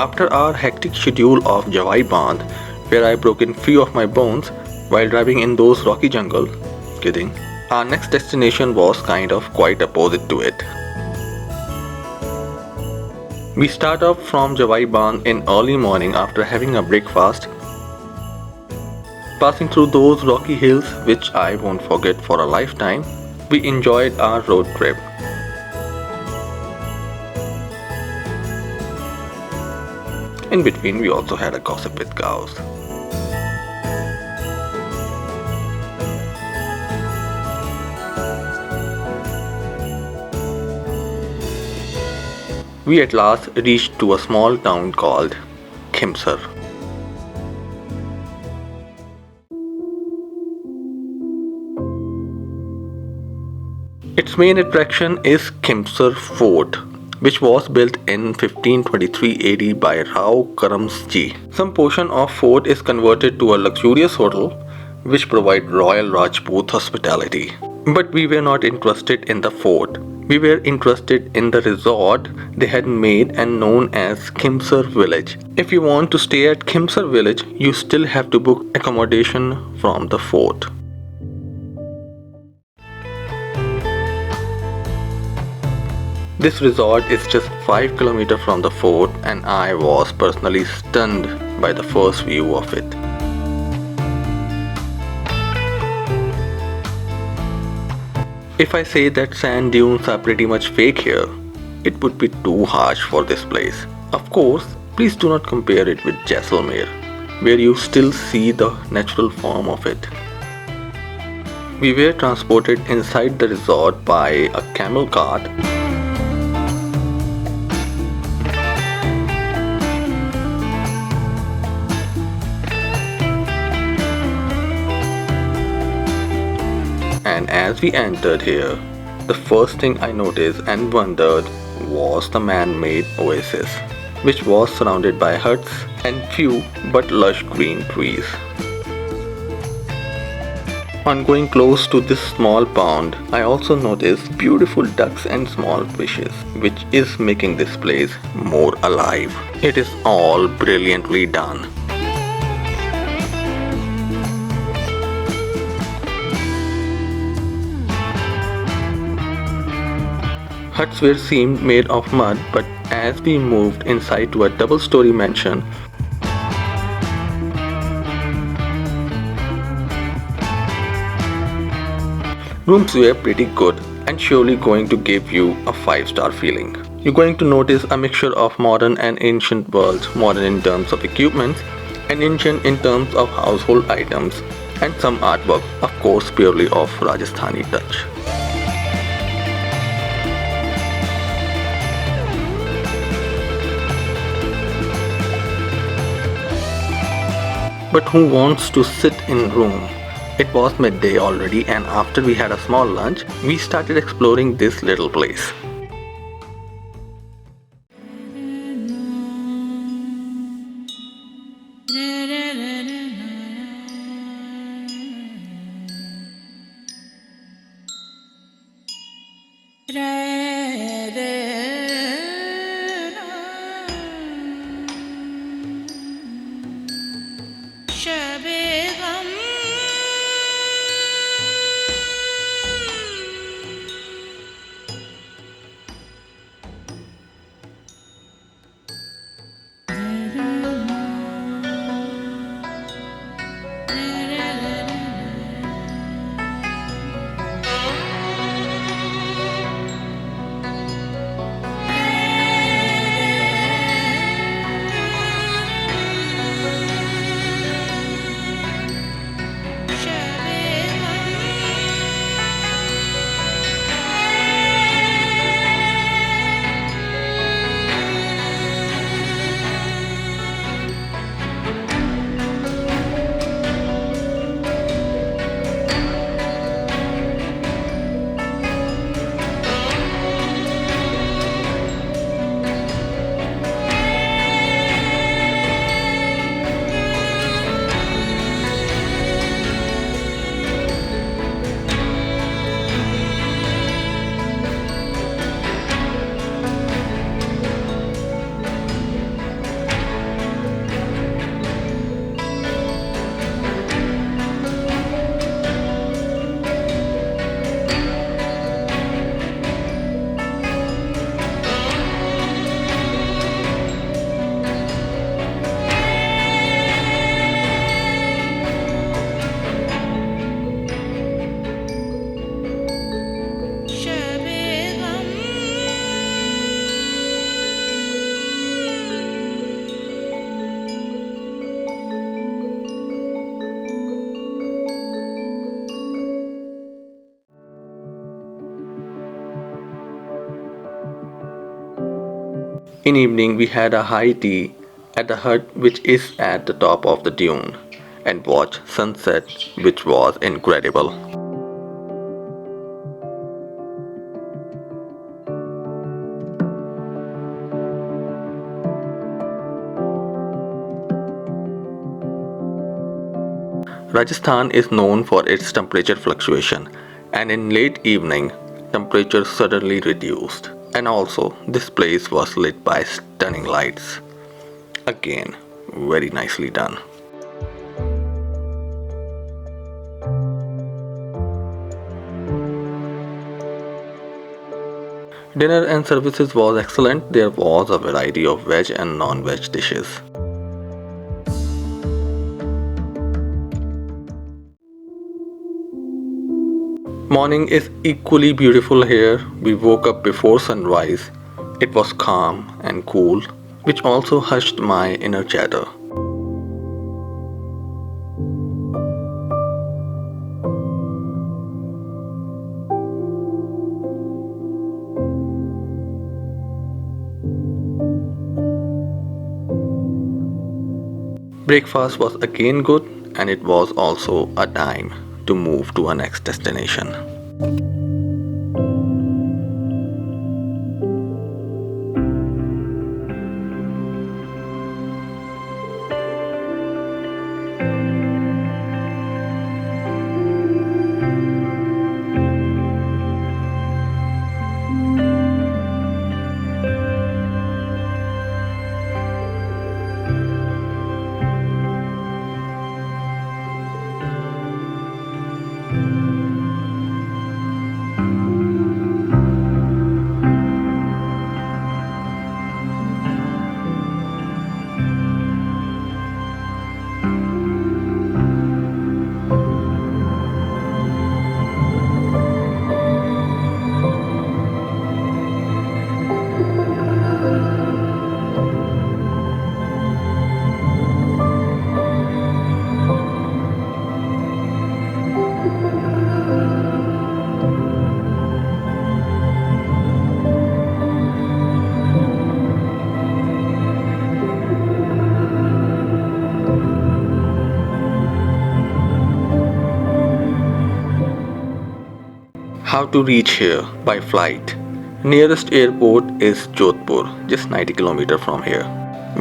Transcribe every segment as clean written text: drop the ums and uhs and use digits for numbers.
After our hectic schedule of Jawai Bandh, where I broke in few of my bones while driving in those rocky jungle, kidding, our next destination was kind of quite opposite to it. We start off from Jawai Bandh in early morning after having a breakfast, passing through those rocky hills which I won't forget for a lifetime. We enjoyed our road trip. In between, we also had a gossip with cows. We at last reached to a small town called Khimsar. Its main attraction is Khimsar Fort, which was built in 1523 AD by Rao Karamji. Some portion of fort is converted to a luxurious hotel which provide royal Rajput hospitality. But we were not interested in the fort. We were interested in the resort they had made and known as Khimsar Village. If you want to stay at Khimsar Village, you still have to book accommodation from the fort. This resort is just 5 km from the fort, and I was personally stunned by the first view of it. If I say that sand dunes are pretty much fake here, it would be too harsh for this place. Of course, please do not compare it with Jaisalmer, where you still see the natural form of it. We were transported inside the resort by a camel cart. And as we entered here, the first thing I noticed and wondered was the man-made oasis, which was surrounded by huts and few but lush green trees. On going close to this small pond, I also noticed beautiful ducks and small fishes, which is making this place more alive. It is all brilliantly done. Huts were seemed made of mud, but as we moved inside to a double-story mansion, rooms were pretty good and surely going to give you a 5-star feeling. You're going to notice a mixture of modern and ancient worlds, modern in terms of equipment and ancient in terms of household items, and some artwork, of course purely of Rajasthani touch. But who wants to sit in room? It was midday already, and after we had a small lunch, we started exploring this little place. In evening, we had a high tea at the hut which is at the top of the dune and watched sunset which was incredible. Rajasthan is known for its temperature fluctuation, and in late evening, temperature suddenly reduced. And also, this place was lit by stunning lights. Again, very nicely done. Dinner and services was excellent. There was a variety of veg and non-veg dishes. Morning is equally beautiful here. We woke up before sunrise. It was calm and cool, which also hushed my inner chatter. Breakfast was again good, and it was also a time to move to our next destination. How to reach here by flight? Nearest airport is Jodhpur, just 90 km from here.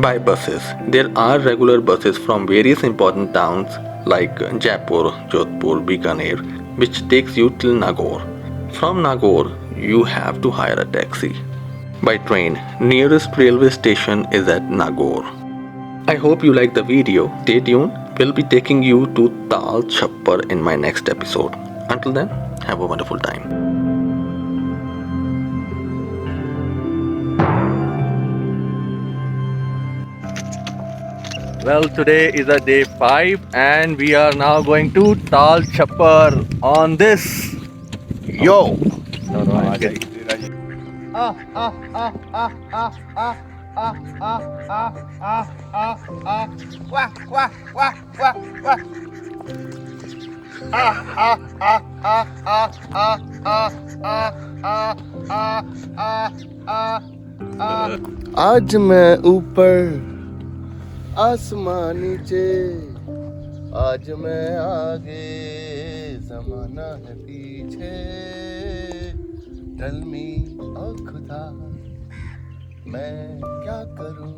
By buses, there are regular buses from various important towns like Jaipur, Jodhpur, Bikaner, which takes you till Nagaur. From Nagaur, you have to hire a taxi. By train, nearest railway station is at Nagaur. I hope you like the video. Stay tuned. We'll be taking you to Tal Chhappar in my next episode. Until then, have a wonderful time. Well, today is a day 5 and we are now going to Tal Chhappar on this. Yo! No, I'm kidding. आज मैं ऊपर आसमान नीचे, आज मैं आगे जमाना है पीछे। टेल मी ओ खुदा मैं क्या करूं।